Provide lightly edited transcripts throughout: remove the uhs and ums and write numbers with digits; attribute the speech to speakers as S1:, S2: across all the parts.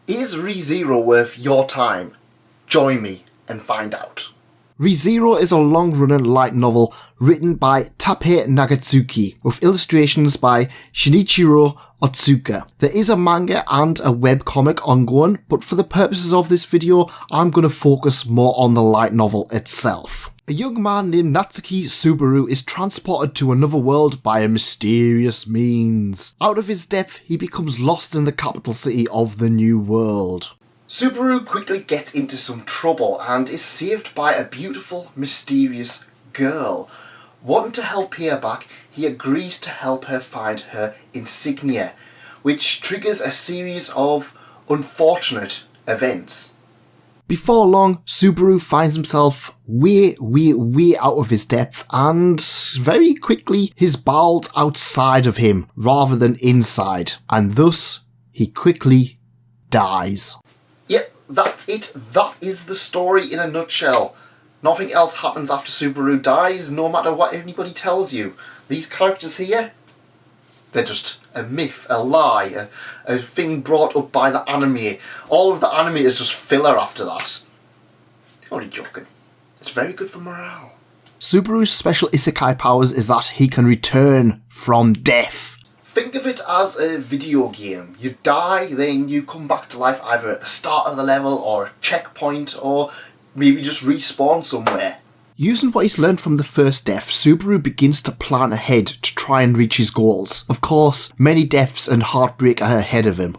S1: Is rezero worth your time? Join me and find out.
S2: ReZero is a long-running light novel written by Tappei Nagatsuki, with illustrations by Shinichiro Otsuka. There is a manga and a webcomic ongoing, but for the purposes of this video, I'm going to focus more on the light novel itself. A young man named Natsuki Subaru is transported to another world by a mysterious means. Out of his depth, he becomes lost in the capital city of the new world.
S1: Subaru quickly gets into some trouble and is saved by a beautiful, mysterious girl. Wanting to help pay her back, he agrees to help her find her insignia, which triggers a series of unfortunate events.
S2: Before long, Subaru finds himself way out of his depth, and very quickly his bowels outside of him rather than inside, and thus he quickly dies.
S1: Yep, that's it. That is the story in a nutshell. Nothing else happens after Subaru dies, no matter what anybody tells you. These characters here, they're just a myth, a lie, a thing brought up by the anime. All of the anime is just filler after that. Only joking. It's very good for morale.
S2: Subaru's special isekai powers is that he can return from death.
S1: Think of it as a video game. You die, then you come back to life either at the start of the level or a checkpoint, or maybe just respawn somewhere.
S2: Using what he's learned from the first death, Subaru begins to plan ahead to try and reach his goals. Of course, many deaths and heartbreak are ahead of him.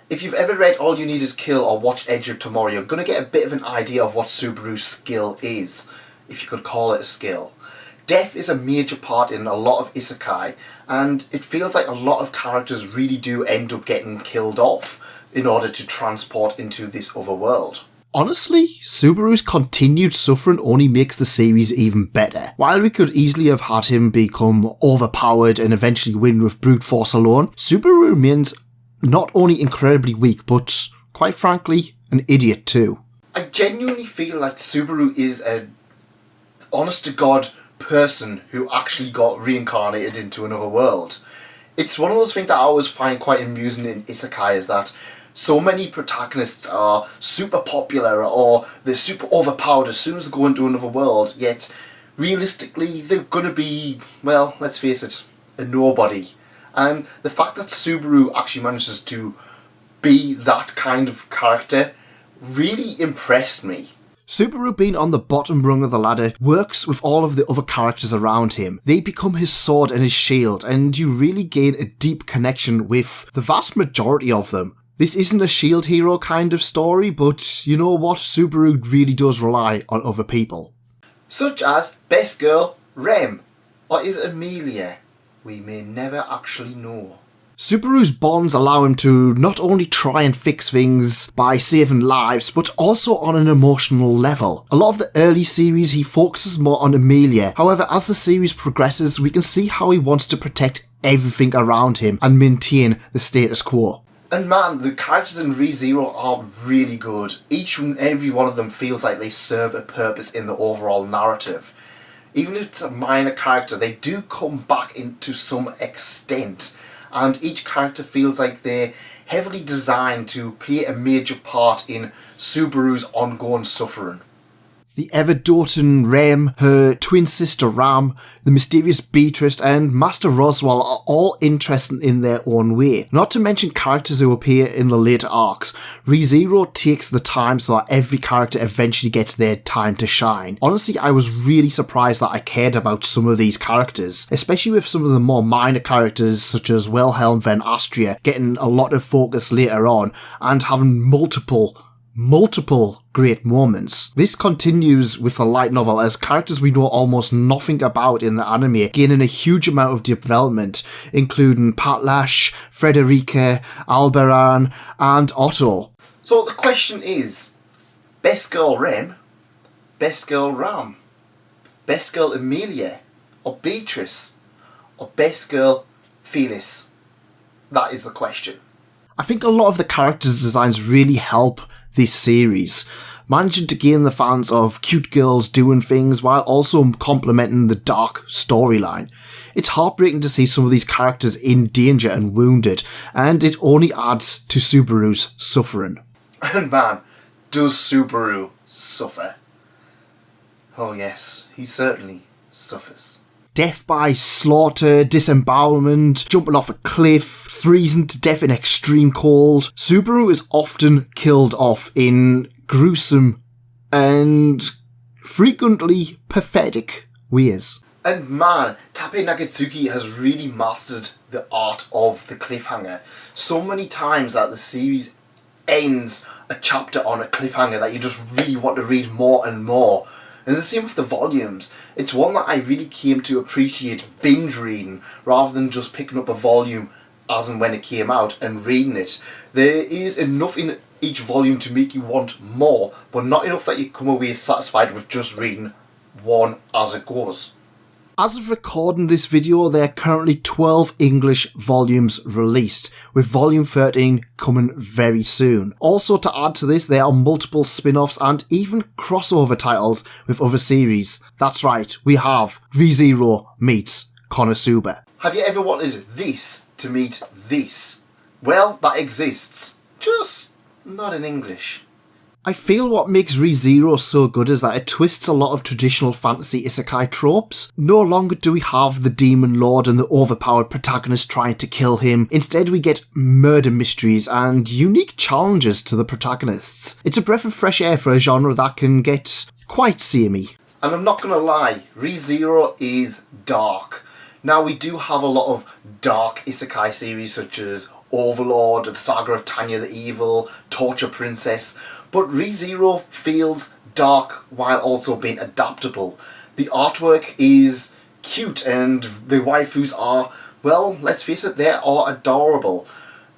S1: If you've ever read All You Need Is Kill or watched Edge of Tomorrow, you're going to get a bit of an idea of what Subaru's skill is, if you could call it a skill. Death is a major part in a lot of isekai, and it feels like a lot of characters really do end up getting killed off in order to transport into this other world.
S2: Honestly, Subaru's continued suffering only makes the series even better. While we could easily have had him become overpowered and eventually win with brute force alone, Subaru remains not only incredibly weak, but quite frankly, an idiot too.
S1: I genuinely feel like Subaru is a honest-to-God person who actually got reincarnated into another world. It's one of those things that I always find quite amusing in isekai, is that so many protagonists are super popular or they're super overpowered as soon as they go into another world, yet realistically they're going to be, well, let's face it, a nobody. And the fact that Subaru actually manages to be that kind of character really impressed me.
S2: Subaru, being on the bottom rung of the ladder, works with all of the other characters around him. They become his sword and his shield, and you really gain a deep connection with the vast majority of them. This isn't a shield hero kind of story, but you know what? Subaru really does rely on other people.
S1: Such as Best Girl, Rem, or is it Emilia? We may never actually know.
S2: Subaru's bonds allow him to not only try and fix things by saving lives, but also on an emotional level. A lot of the early series he focuses more on Emilia. However, as the series progresses, we can see how he wants to protect everything around him and maintain the status quo.
S1: And man, the characters in ReZero are really good. Each and every one of them feels like they serve a purpose in the overall narrative. Even if it's a minor character, they do come back into some extent. And each character feels like they're heavily designed to play a major part in Subaru's ongoing suffering.
S2: The ever-doting Rem, her twin sister Ram, the mysterious Beatrice and Master Roswell are all interesting in their own way. Not to mention characters who appear in the later arcs. ReZero takes the time so that every character eventually gets their time to shine. Honestly, I was really surprised that I cared about some of these characters, especially with some of the more minor characters such as Wilhelm van Astria getting a lot of focus later on and having multiple great moments. This continues with the light novel as characters we know almost nothing about in the anime gaining a huge amount of development, including Patlash, Frederica, Alberan, and Otto.
S1: So the question is, Best Girl Rem, Best Girl Ram, Best Girl Emilia, or Beatrice, or Best Girl Phyllis? That is the question.
S2: I think a lot of the characters' designs really help this series, managing to gain the fans of cute girls doing things while also complementing the dark storyline. It's heartbreaking to see some of these characters in danger and wounded, and it only adds to Subaru's suffering.
S1: And man, does Subaru suffer. Oh yes, he certainly suffers.
S2: Death by slaughter, disembowelment, jumping off a cliff, freezing to death in extreme cold. Subaru is often killed off in gruesome and frequently pathetic ways.
S1: And man, Tappei Nagatsuki has really mastered the art of the cliffhanger. So many times that the series ends a chapter on a cliffhanger that you just really want to read more and more. And the same with the volumes. It's one that I really came to appreciate binge reading rather than just picking up a volume as and when it came out and reading it. There is enough in each volume to make you want more, but not enough that you come away satisfied with just reading one as it goes.
S2: As of recording this video, there are currently 12 English volumes released, with volume 13 coming very soon. Also, to add to this, there are multiple spin-offs and even crossover titles with other series. That's right, we have ReZero meets Konosuba.
S1: Have you ever wanted this to meet this? Well, that exists, just not in English.
S2: I feel what makes ReZero so good is that it twists a lot of traditional fantasy isekai tropes. No longer do we have the demon lord and the overpowered protagonist trying to kill him. Instead, we get murder mysteries and unique challenges to the protagonists. It's a breath of fresh air for a genre that can get quite samey.
S1: And I'm not gonna lie, ReZero is dark. Now, we do have a lot of dark isekai series such as Overlord, The Saga of Tanya the Evil, Torture Princess, but ReZero feels dark while also being adaptable. The artwork is cute and the waifus are, well, let's face it, they are adorable.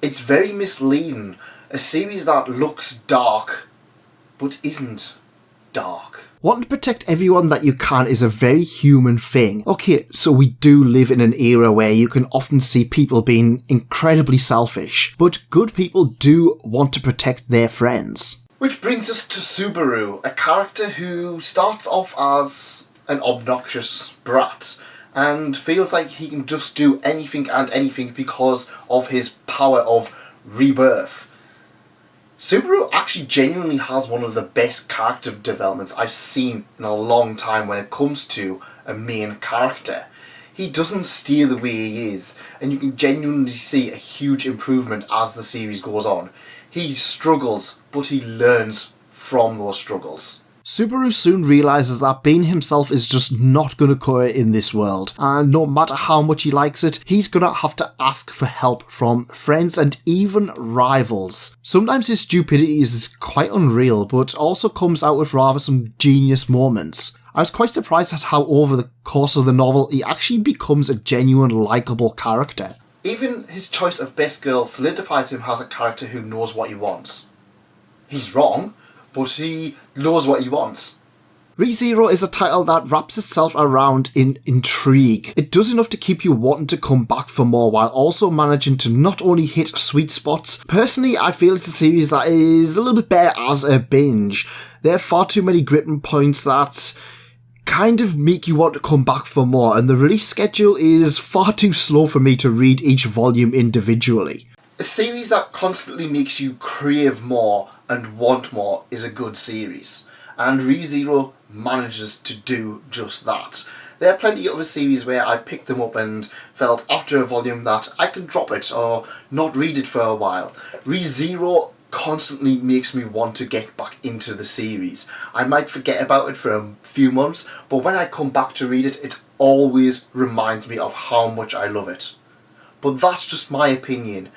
S1: It's very misleading. A series that looks dark but isn't dark.
S2: Wanting to protect everyone that you can is a very human thing. Okay, so we do live in an era where you can often see people being incredibly selfish, but good people do want to protect their friends.
S1: Which brings us to Subaru, a character who starts off as an obnoxious brat and feels like he can just do anything and anything because of his power of rebirth. Subaru actually genuinely has one of the best character developments I've seen in a long time when it comes to a main character. He doesn't steer the way he is, and you can genuinely see a huge improvement as the series goes on. He struggles, but he learns from those struggles.
S2: Subaru soon realises that being himself is just not going to cut it in this world, and no matter how much he likes it, he's going to have to ask for help from friends and even rivals. Sometimes his stupidity is quite unreal, but also comes out with rather some genius moments. I was quite surprised at how over the course of the novel he actually becomes a genuine likeable character.
S1: Even his choice of best girl solidifies him as a character who knows what he wants. He's wrong, but he knows what he wants.
S2: ReZero is a title that wraps itself around in intrigue. It does enough to keep you wanting to come back for more while also managing to not only hit sweet spots. Personally, I feel it's a series that is a little bit better as a binge. There are far too many gripping points that kind of make you want to come back for more, and the release schedule is far too slow for me to read each volume individually.
S1: A series that constantly makes you crave more and want more is a good series, and ReZero manages to do just that. There are plenty of other series where I picked them up and felt after a volume that I can drop it or not read it for a while. ReZero constantly makes me want to get back into the series. I might forget about it for a few months, but when I come back to read it, it always reminds me of how much I love it. But that's just my opinion.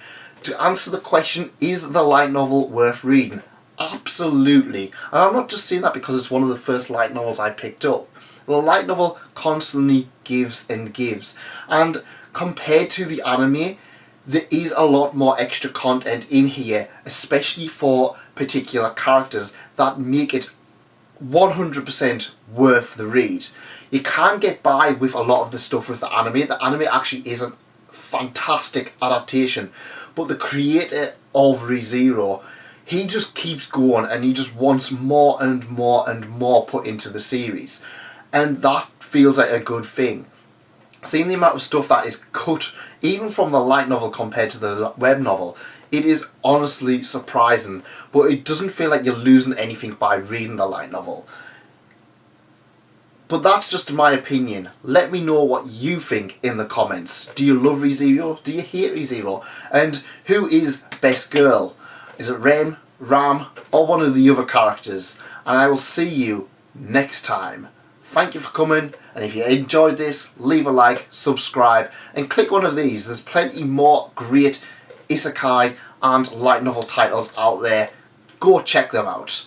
S1: To answer the question, is the light novel worth reading? Absolutely. And I'm not just saying that because it's one of the first light novels I picked up. The light novel constantly gives and gives. And compared to the anime, there is a lot more extra content in here, especially for particular characters that make it 100% worth the read. You can get by with a lot of the stuff with the anime. The anime actually is a fantastic adaptation. But the creator of ReZero, he just keeps going and he just wants more and more and more put into the series. And that feels like a good thing. Seeing the amount of stuff that is cut, even from the light novel compared to the web novel, it is honestly surprising. But it doesn't feel like you're losing anything by reading the light novel. But that's just my opinion. Let me know what you think in the comments. Do you love rezero? Do you hate rezero? And who is best girl? Is it Ren, Ram, or one of the other characters? And I will see you next time. Thank you for coming, and if you enjoyed this, leave a like, subscribe, and click one of these. There's plenty more great isekai and light novel titles out there. Go check them out.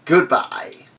S1: Goodbye.